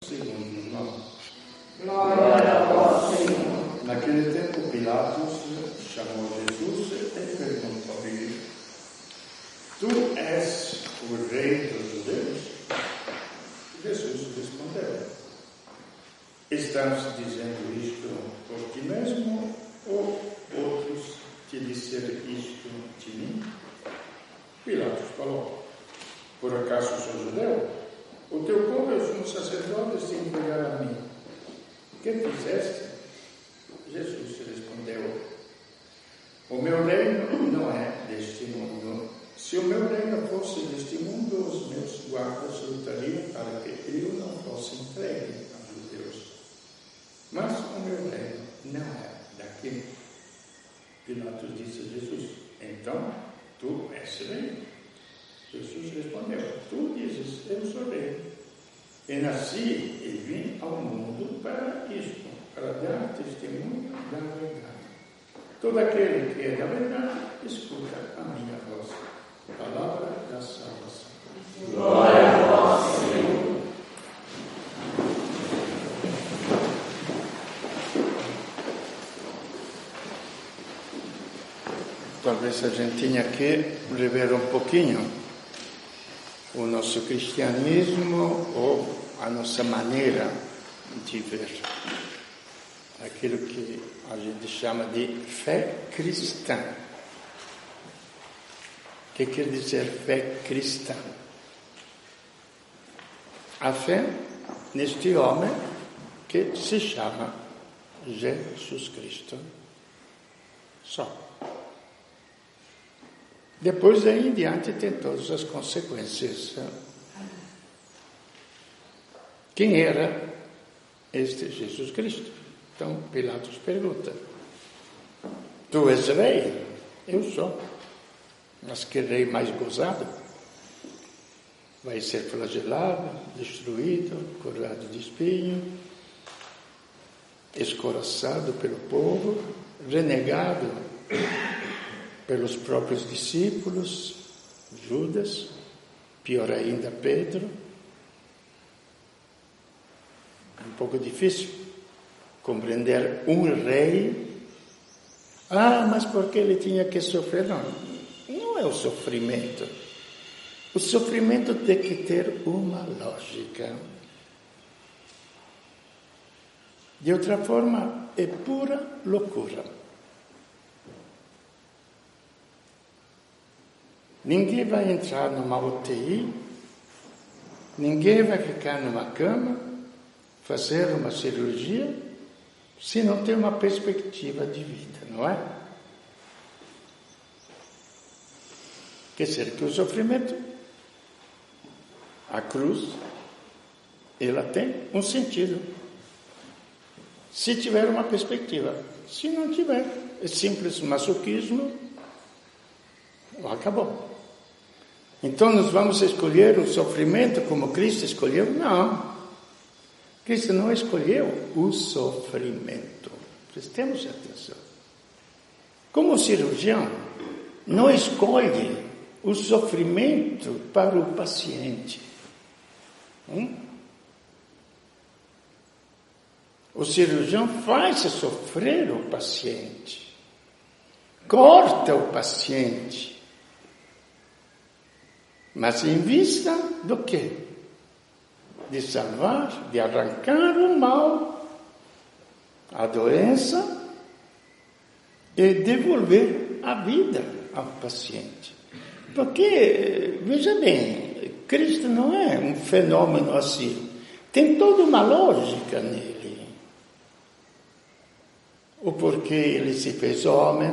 Segundo nós. Glória a vós, Senhor. Naquele tempo, Pilatos chamou Jesus e perguntou-lhe: Tu és o rei dos judeus? Jesus respondeu: Estás dizendo isto por ti mesmo ou outros te disseram isto de mim? Pilatos falou: Por acaso sou judeu? O teu povo e os sumos sacerdotes te entregaram a mim. Que fizeste? Jesus respondeu: O meu reino não é deste mundo. Se o meu reino fosse deste mundo, os meus guardas lutariam para que eu não fosse entregue aos judeus. Mas o meu reino não é daqui. Pilatos disse a Jesus: Então, tu és rei? Jesus respondeu: Tu dizes, eu sou rei. E nasci e vim ao mundo para isto, para dar testemunho da verdade. Todo aquele que é da verdade, escuta a minha voz. Palavra da salvação. Glória a vós, Senhor. Talvez a gente tenha que rever um pouquinho o nosso cristianismo ou a nossa maneira de ver aquilo que a gente chama de fé cristã. O que quer dizer fé cristã? A fé neste homem que se chama Jesus Cristo. Só. Depois, daí em diante, tem todas as consequências. Quem era este Jesus Cristo? Então, Pilatos pergunta: Tu és rei? Eu sou. Mas que rei mais gozado? Vai ser flagelado, destruído, coroado de espinho, escoraçado pelo povo, renegado pelos próprios discípulos, Judas, pior ainda Pedro. É um pouco difícil compreender um rei. Mas porque ele tinha que sofrer? Não é o sofrimento. O sofrimento tem que ter uma lógica. De outra forma, é pura loucura. Ninguém vai entrar numa UTI, ninguém vai ficar numa cama, fazer uma cirurgia, se não tem uma perspectiva de vida, não é? Quer dizer que o sofrimento, a cruz, ela tem um sentido. Se tiver uma perspectiva. Se não tiver, é simples masoquismo, acabou. Então nós vamos escolher o sofrimento como Cristo escolheu? Não. Cristo não escolheu o sofrimento. Prestemos atenção. Como cirurgião, não escolhe o sofrimento para o paciente. O cirurgião faz sofrer o paciente. Corta o paciente. Mas em vista do quê? De salvar, de arrancar o mal, a doença, e devolver a vida ao paciente. Porque, veja bem, Cristo não é um fenômeno assim. Tem toda uma lógica nele. O porquê ele se fez homem.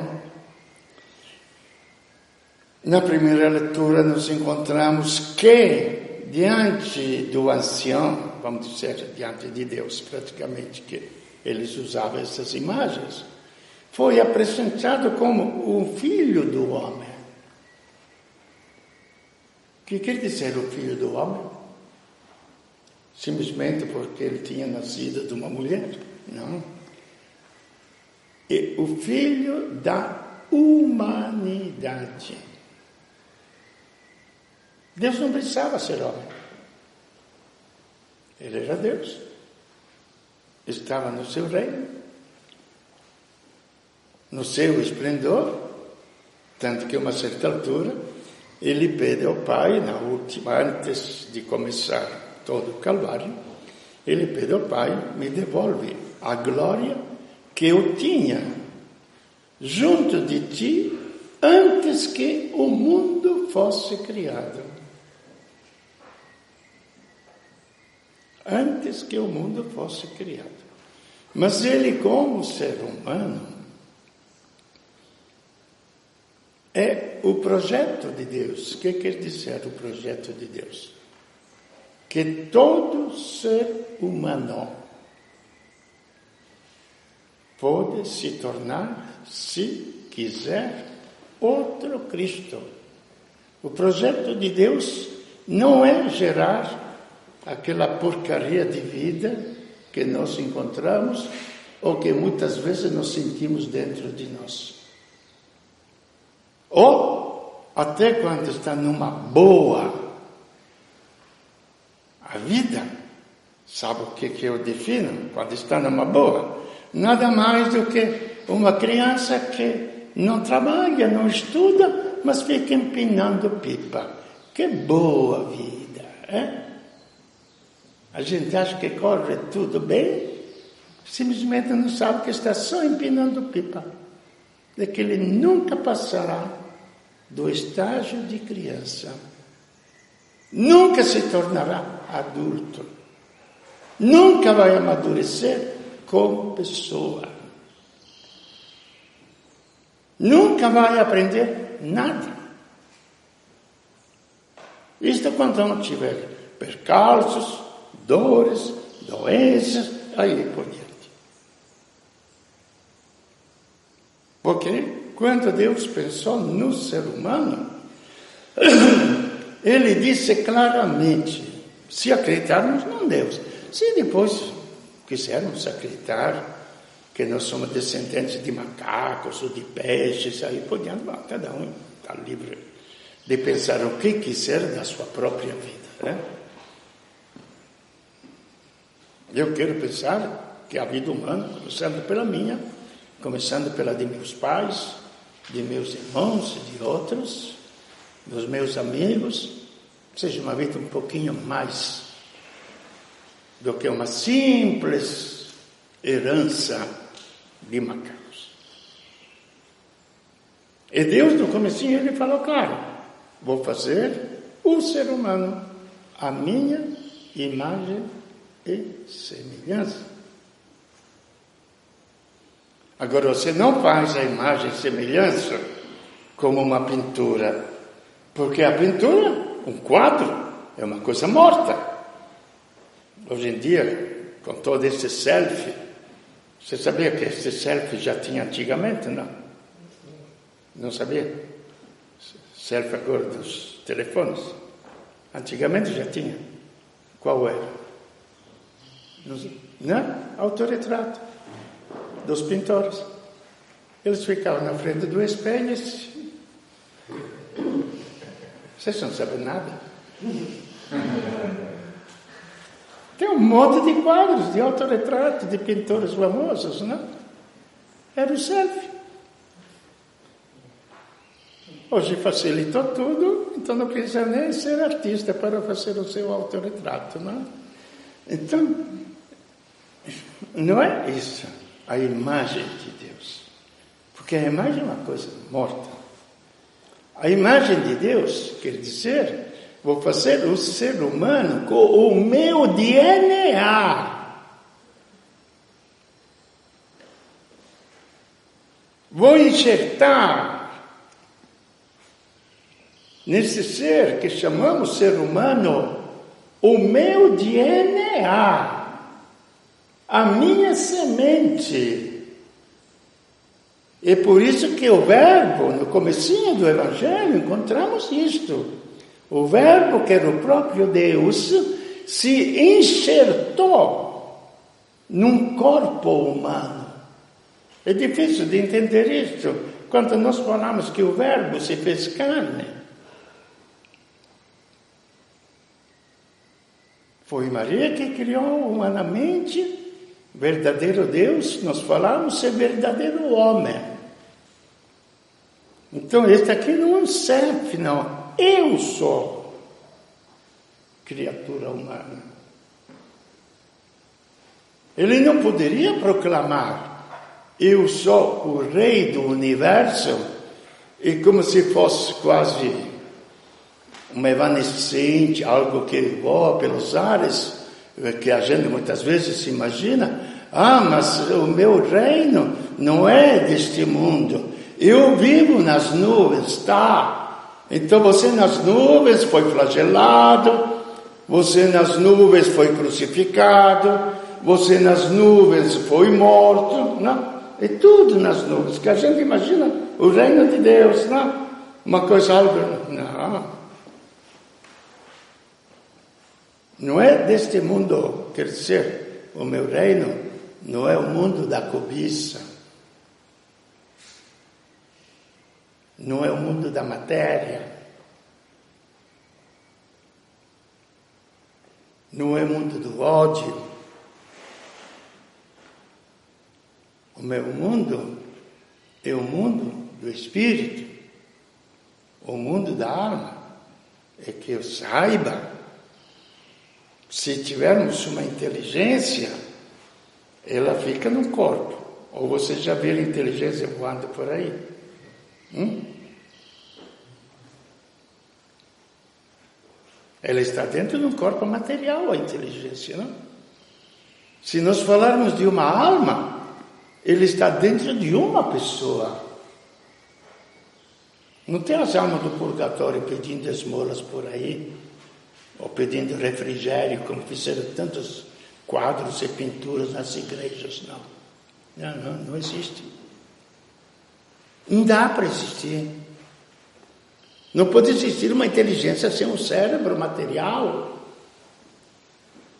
Na primeira leitura nos encontramos que, diante do ancião, vamos dizer, diante de Deus, praticamente, que eles usavam essas imagens, foi apresentado como o filho do homem. O que quer dizer o filho do homem? Simplesmente porque ele tinha nascido de uma mulher? Não. É o filho da humanidade. Deus não precisava ser homem. Ele era Deus. Estava no seu reino, no seu esplendor, tanto que a uma certa altura ele pede ao Pai, na última, antes de começar todo o Calvário, ele pede ao Pai, me devolve a glória que eu tinha junto de ti antes que o mundo fosse criado. Antes que o mundo fosse criado. Mas ele, como ser humano, é o projeto de Deus. O que quer dizer o projeto de Deus? Que todo ser humano pode se tornar, se quiser, outro Cristo. O projeto de Deus não é gerar aquela porcaria de vida que nós encontramos ou que muitas vezes nós sentimos dentro de nós. Ou, até quando está numa boa a vida, sabe o que eu defino? Quando está numa boa, nada mais do que uma criança que não trabalha, não estuda, mas fica empinando pipa. Que boa vida, é? A gente acha que corre tudo bem, simplesmente não sabe que está só empinando pipa. De que ele nunca passará do estágio de criança. Nunca se tornará adulto. Nunca vai amadurecer como pessoa. Nunca vai aprender nada. Isto quando não tiver percalços, dores, doenças, aí por diante. Porque quando Deus pensou no ser humano, Ele disse claramente, se acreditarmos em Deus, se depois quisermos acreditar que nós somos descendentes de macacos ou de peixes, aí por diante, cada um está livre de pensar o que quiser da sua própria vida, né? Eu quero pensar que a vida humana, começando pela minha, começando pela de meus pais, de meus irmãos e de outros, dos meus amigos, seja uma vida um pouquinho mais do que uma simples herança de macacos. E Deus, no comecinho, Ele falou, claro, vou fazer o ser humano a minha imagem e semelhança. Agora, você não faz a imagem e semelhança como uma pintura, porque a pintura, um quadro, é uma coisa morta. Hoje em dia, com todo esse selfie, você sabia que esse selfie já tinha antigamente, não? Não sabia? Selfie agora dos telefones. Antigamente já tinha. Qual era? Não? Autorretrato dos pintores. Eles ficavam na frente do espelho e... Vocês não sabem nada. Tem um monte de quadros de autorretrato de pintores famosos, não? Era o selfie. Hoje facilitou tudo, então não precisa nem ser artista para fazer o seu autorretrato, não? Então, não é isso a imagem de Deus. Porque a imagem é uma coisa morta. A imagem de Deus quer dizer, vou fazer o ser humano com o meu DNA. Vou enxertar nesse ser que chamamos ser humano o meu DNA, a minha semente. É por isso que o Verbo, no comecinho do Evangelho, encontramos isto. O Verbo, que era o próprio Deus, se enxertou num corpo humano. É difícil de entender isso quando nós falamos que o Verbo se fez carne. Foi Maria que criou humanamente. Verdadeiro Deus, nós falamos, é verdadeiro homem. Então, este aqui não é um self, não. Eu sou criatura humana. Ele não poderia proclamar: eu sou o rei do universo, e como se fosse quase uma evanescente, algo que voa pelos ares, que a gente muitas vezes se imagina: mas o meu reino não é deste mundo, eu vivo nas nuvens, tá? Então você nas nuvens foi flagelado, você nas nuvens foi crucificado, você nas nuvens foi morto, não? É tudo nas nuvens, que a gente imagina o reino de Deus, não? Uma coisa, algo, não. Não é deste mundo, quer dizer, o meu reino não é o mundo da cobiça, não é o mundo da matéria, não é o mundo do ódio. O meu mundo é o mundo do espírito, o mundo da alma. É que eu saiba, se tivermos uma inteligência, ela fica no corpo. Ou você já viu a inteligência voando por aí? Ela está dentro de um corpo material, a inteligência, não? Se nós falarmos de uma alma, ele está dentro de uma pessoa. Não tem as almas do purgatório pedindo esmolas por aí, ou pedindo refrigério, como fizeram tantos quadros e pinturas nas igrejas, não. Não existe. Não dá para existir. Não pode existir uma inteligência sem um cérebro material.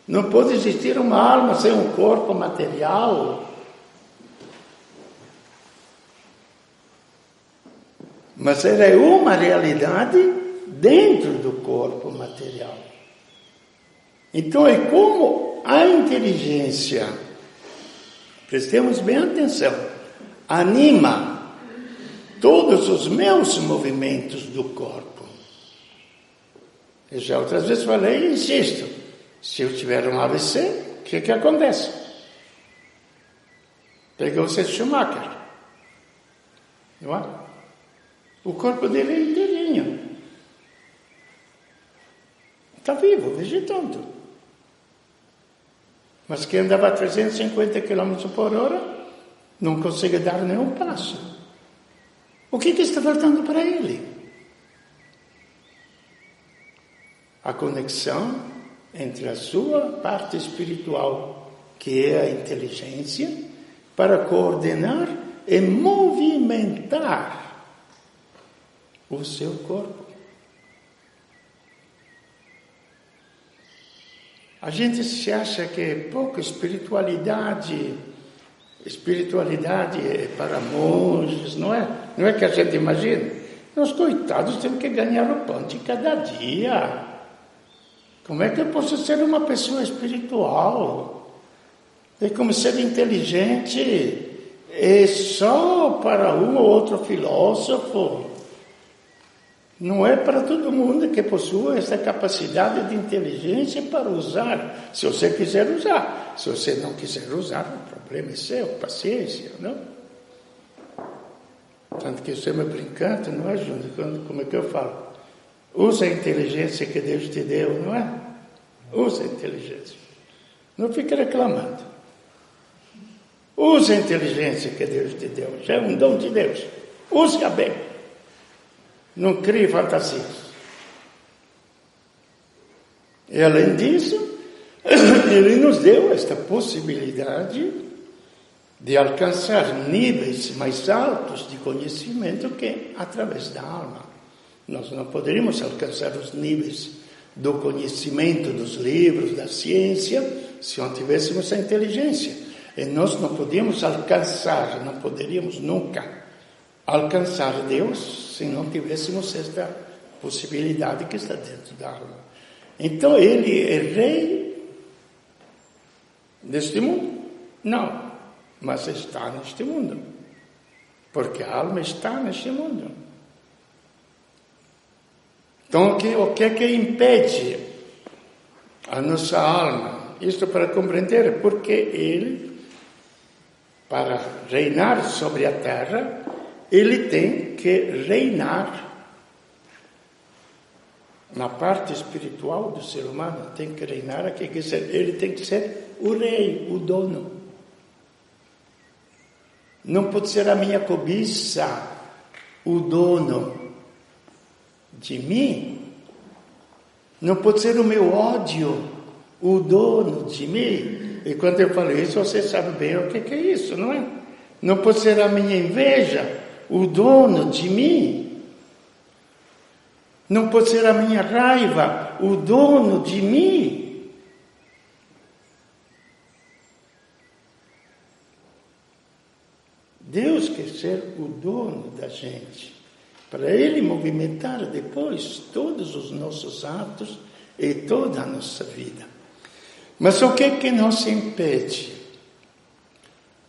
Não pode existir uma alma sem um corpo material. Mas ela é uma realidade dentro do corpo material. Então é como a inteligência, prestemos bem atenção, anima todos os meus movimentos do corpo. Eu já outras vezes falei e insisto, se eu tiver um AVC, o que acontece? Pegou-se Schumacher, não é? O corpo dele é inteirinho. Está vivo, vegetando. Mas quem andava a 350 km por hora não consegue dar nenhum passo. O que está faltando para ele? A conexão entre a sua parte espiritual, que é a inteligência, para coordenar e movimentar o seu corpo. A gente se acha que é pouco espiritualidade é para monges, não é? Não é que a gente imagina. Nós, coitados, temos que ganhar o pão de cada dia. Como é que eu posso ser uma pessoa espiritual? É como ser inteligente é só para um ou outro filósofo. Não é para todo mundo que possui essa capacidade de inteligência para usar, se você quiser usar. Se você não quiser usar, o problema é seu, paciência, não? Tanto que eu sempre brincando, não é, Júnior? Como é que eu falo? Usa a inteligência que Deus te deu, não é? Usa a inteligência. Não fique reclamando. Usa a inteligência que Deus te deu. Já é um dom de Deus. Use-a bem. Não crie fantasias. E além disso, Ele nos deu esta possibilidade de alcançar níveis mais altos de conhecimento que através da alma. Nós não poderíamos alcançar os níveis do conhecimento dos livros, da ciência, se não tivéssemos a inteligência. E nós não podíamos alcançar, não poderíamos nunca alcançar Deus se não tivéssemos esta possibilidade que está dentro da alma. Então ele é rei Deste mundo? Não, mas está neste mundo. Porque a alma está neste mundo. Então, o que é que impede a nossa alma? Isto para compreender, porque ele, para reinar sobre a terra, ele tem que reinar na parte espiritual do ser humano, tem que reinar aqui, ele tem que ser o rei, o dono. Não pode ser a minha cobiça o dono de mim. Não pode ser o meu ódio o dono de mim. E quando eu falo isso, você sabe bem o que é isso, não é? Não pode ser a minha inveja o dono de mim. Não pode ser a minha raiva o dono de mim. Deus quer ser o dono da gente, para Ele movimentar depois todos os nossos atos e toda a nossa vida. Mas o que é que nos impede?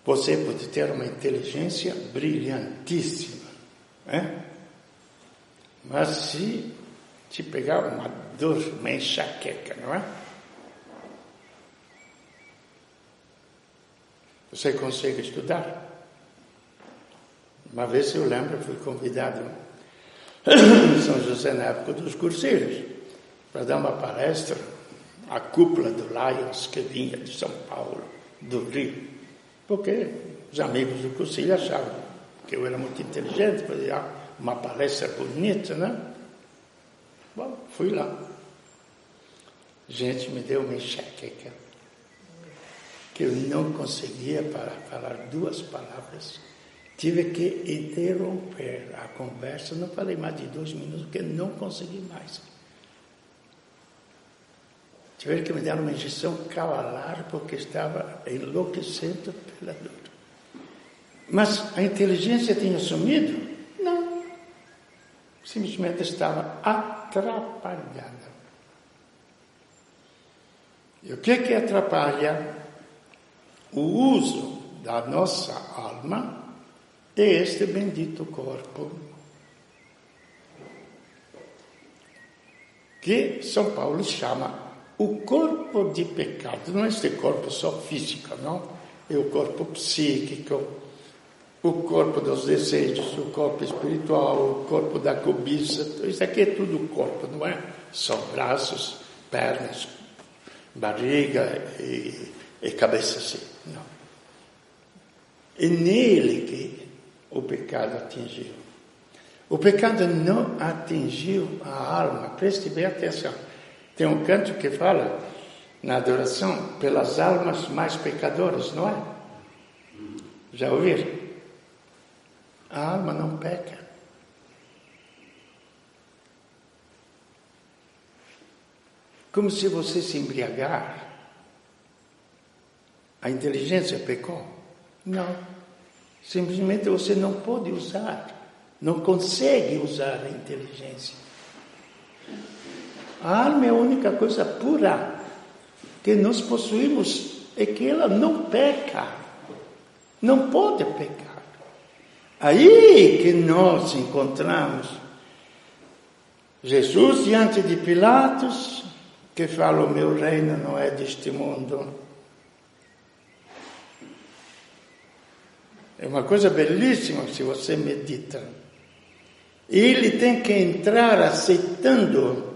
Você pode ter uma inteligência brilhantíssima, né? Mas se te pegar uma dor, uma enxaqueca, não é? Você consegue estudar? Uma vez eu lembro, fui convidado em São José, na época dos curseiros, para dar uma palestra à cúpula do Lions, que vinha de São Paulo, do Rio, porque os amigos do cursilho achavam que eu era muito inteligente, fazia uma palestra bonita, né? Bom, fui lá. Gente, me deu uma enxaqueca, que eu não conseguia falar 2 palavras. Tive que interromper a conversa, não falei mais de 2 minutos, porque não consegui mais. Tiveram que me dar uma injeção cavalar, porque estava enlouquecendo pela dor. Mas a inteligência tinha sumido? Não. Simplesmente estava atrapalhada. E o que é que atrapalha o uso da nossa alma e este bendito corpo, que São Paulo chama o corpo de pecado? Não é este corpo só físico, não? É o corpo psíquico, o corpo dos desejos, o corpo espiritual, o corpo da cobiça. Isso aqui é tudo corpo, não é? São braços, pernas, barriga e cabeça assim. Não. É nele que o pecado atingiu. O pecado não atingiu a alma. Preste bem atenção. Tem um canto que fala na adoração pelas almas mais pecadoras, não é? Já ouviram? A alma não peca. Como se você se embriagar. A inteligência pecou? Não. Simplesmente você não pode usar, não consegue usar a inteligência. A alma é a única coisa pura que nós possuímos, é que ela não peca, não pode pecar. Aí que nós encontramos Jesus diante de Pilatos, que fala: o meu reino não é deste mundo. É uma coisa belíssima se você medita. Ele tem que entrar aceitando.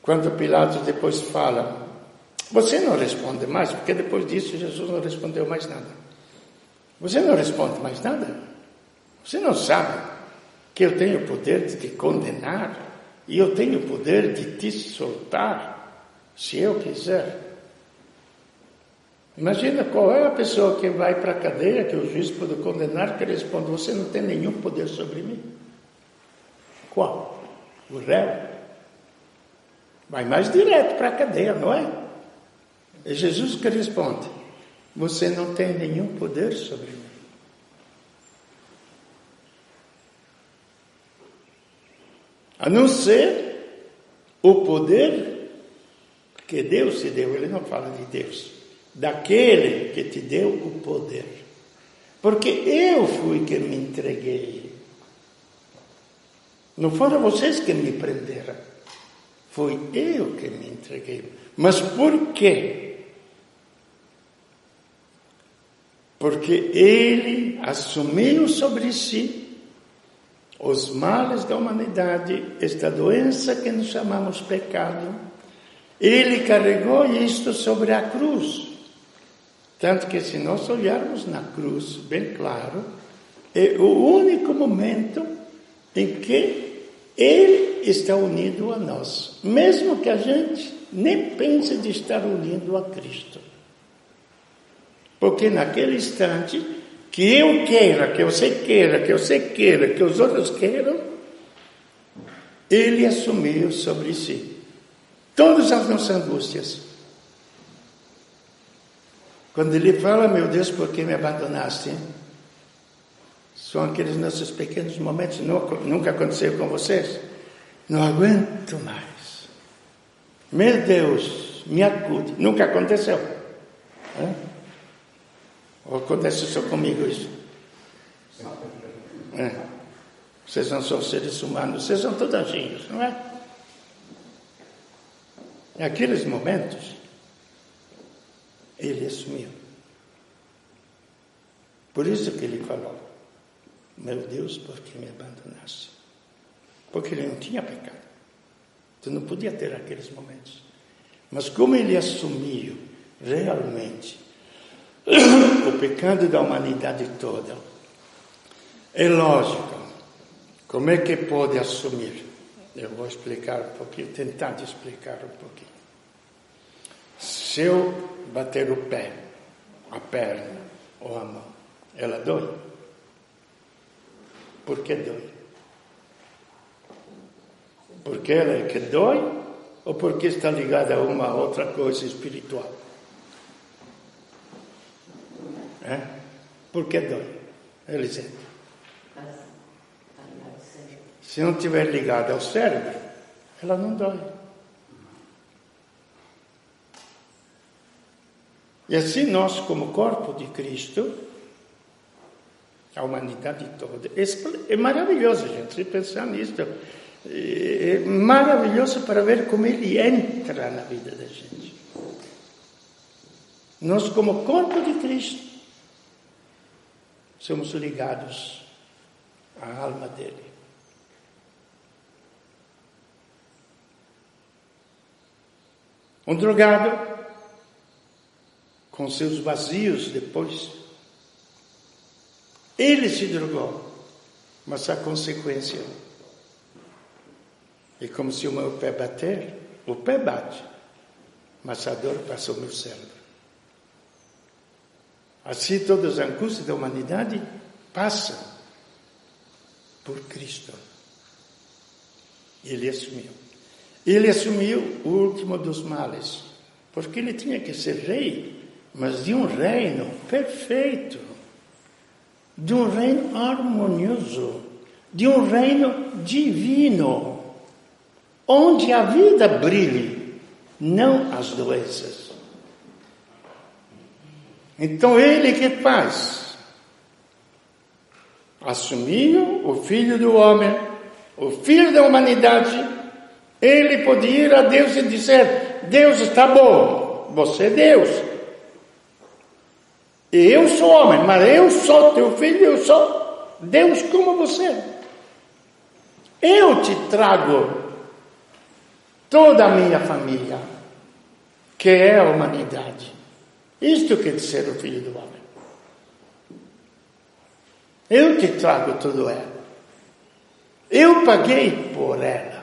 Quando Pilatos depois fala, você não responde mais, porque depois disso Jesus não respondeu mais nada. Você não responde mais nada? Você não sabe que eu tenho o poder de te condenar e eu tenho o poder de te soltar, se eu quiser? Imagina qual é a pessoa que vai para a cadeia, que o juiz pode condenar, que responde: você não tem nenhum poder sobre mim. Qual? O réu. Vai mais direto para a cadeia, não é? É Jesus que responde: você não tem nenhum poder sobre mim. A não ser o poder que Deus se deu. Ele não fala de Deus. daquele que te deu o poder. Porque eu fui que me entreguei. Não foram vocês que me prenderam. Fui eu que me entreguei. Mas por quê? Porque ele assumiu sobre si os males da humanidade, esta doença que nos chamamos pecado. Ele carregou isto sobre a cruz. Tanto que, se nós olharmos na cruz, bem claro, é o único momento em que ele está unido a nós. Mesmo que a gente nem pense de estar unido a Cristo. Porque naquele instante, que eu queira, que você queira, que você queira, que os outros queiram, ele assumiu sobre si todas as nossas angústias. Quando ele fala, meu Deus, por que me abandonaste? São aqueles nossos pequenos momentos, nunca aconteceu com vocês? Não aguento mais. Meu Deus, me acude. Nunca aconteceu. Ou acontece só comigo isso? Vocês não são seres humanos, vocês são todos anjinhos, não é? Naqueles momentos, ele assumiu. Por isso que ele falou, meu Deus, por que me abandonaste? Porque ele não tinha pecado. Então não podia ter aqueles momentos. Mas como ele assumiu realmente o pecado da humanidade toda, é lógico. Como é que pode assumir? Eu vou explicar um pouquinho, tentar de explicar um pouquinho. Se eu bater o pé, a perna ou a mão, ela dói? Por que dói? Porque ela é que dói ou porque está ligada a uma outra coisa espiritual? Por que dói? Elisete. Se não estiver ligada ao cérebro, ela não dói. E assim nós, como corpo de Cristo, a humanidade toda, é maravilhoso, gente, se pensar nisso, é maravilhoso para ver como ele entra na vida da gente. Nós, como corpo de Cristo, somos ligados à alma dele. Um drogado, com seus vazios depois, ele se drogou, mas a consequência é como se o meu pé bater, o pé bate, mas a dor passa o meu cérebro. Assim todas as angústias da humanidade passam por Cristo. Ele assumiu. Ele assumiu o último dos males, porque ele tinha que ser rei, mas de um reino perfeito, de um reino harmonioso, de um reino divino, onde a vida brilhe, não as doenças. Então ele que faz? Assumiu o Filho do Homem, o Filho da humanidade. Ele podia ir a Deus e dizer, Deus está bom, você é Deus. Eu sou homem, mas eu sou teu filho, eu sou Deus como você. Eu te trago toda a minha família, que é a humanidade. Isto quer ser o Filho do Homem. Eu te trago tudo ela. Eu paguei por ela.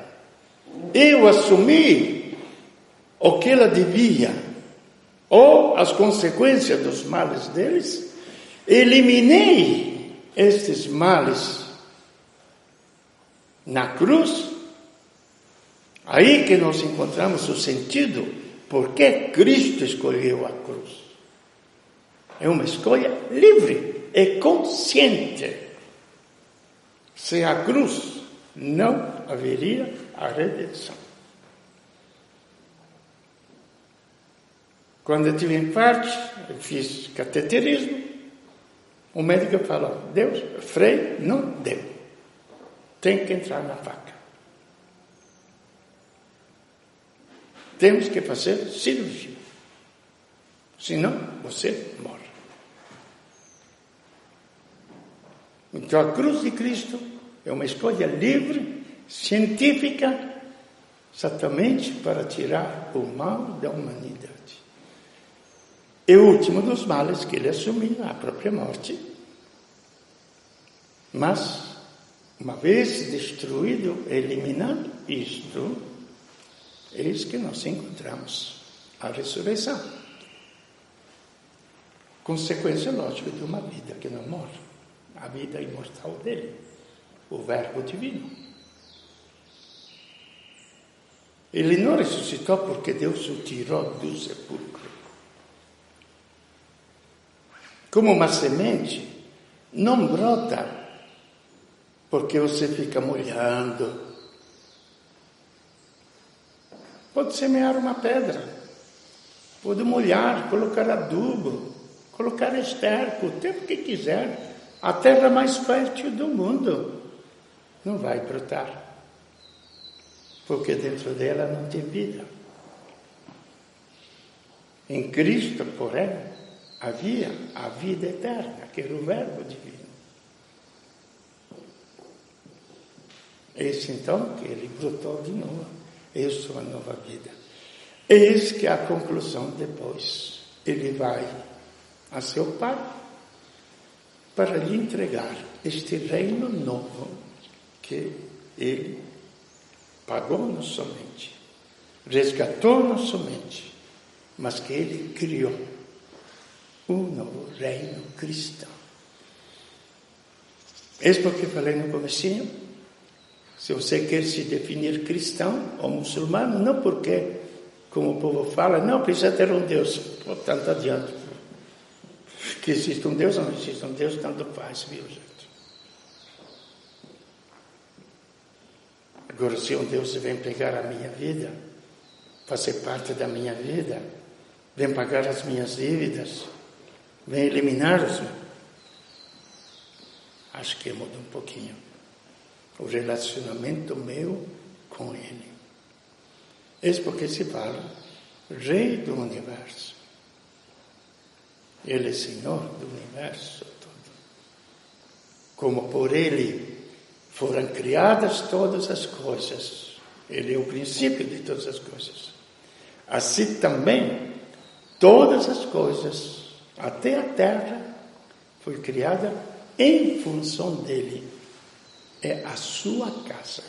Eu assumi o que ela devia, ou as consequências dos males deles, eliminei estes males na cruz. Aí que nós encontramos o sentido por que Cristo escolheu a cruz. É uma escolha livre e consciente. Sem a cruz não haveria a redenção. Quando eu tive infarto, eu fiz cateterismo. O médico falou, Frei, não deu. Tem que entrar na faca. Temos que fazer cirurgia. Senão, você morre. Então, a cruz de Cristo é uma escolha livre, científica, exatamente para tirar o mal da humanidade. E o último dos males que ele assumiu, a própria morte. Mas, uma vez destruído, eliminado isto, eis que nós encontramos a ressurreição. Consequência lógica de uma vida que não morre. A vida imortal dele, o Verbo divino. Ele não ressuscitou porque Deus o tirou do sepulcro. Como uma semente, não brota porque você fica molhando. Pode semear uma pedra, pode molhar, colocar adubo, colocar esterco, o tempo que quiser. A terra mais fértil do mundo não vai brotar, porque dentro dela não tem vida. Em Cristo, porém, havia a vida eterna, que era o Verbo divino. Eis então que ele brotou de novo. Eu sou a nova vida. Eis que a conclusão depois. Ele vai a seu Pai para lhe entregar este reino novo que ele pagou-nos somente, resgatou-nos somente, mas que ele criou um novo reino cristão. Eis porque falei no comecinho, se você quer se definir cristão ou muçulmano, não porque, como o povo fala, não precisa ter um Deus, portanto adiante. Que existe um Deus ou não existe um Deus, tanto faz, viu, gente? Agora, se um Deus vem pegar a minha vida, fazer parte da minha vida, vem pagar as minhas dívidas, vem eliminar-me, acho que muda um pouquinho o relacionamento meu com Ele. Eis porque se fala Rei do Universo. Ele é Senhor do universo todo. Como por Ele foram criadas todas as coisas. Ele é o princípio de todas as coisas. Assim também, todas as coisas, até a terra, foi criada em função dele. É a sua casa.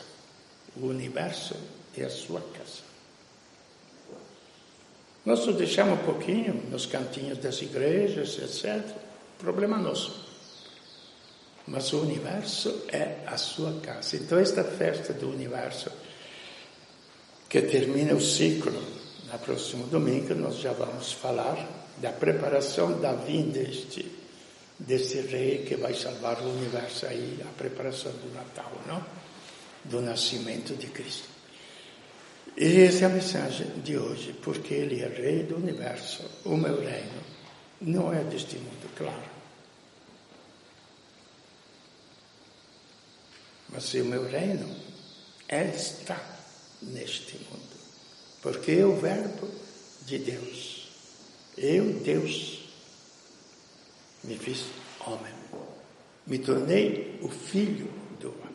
O universo é a sua casa. Nós o deixamos um pouquinho nos cantinhos das igrejas, etc. Problema nosso. Mas o universo é a sua casa. Então, esta festa do universo, que termina o ciclo, no próximo domingo, nós já vamos falar da preparação da vinda desse rei que vai salvar o universo aí, a preparação do Natal, não? Do nascimento de Cristo. E essa é a mensagem de hoje, porque Ele é Rei do Universo. O meu reino não é deste mundo, claro. Mas o meu reino está neste mundo, porque é o Verbo de Deus. Eu, Deus, me fiz homem, me tornei o Filho do homem.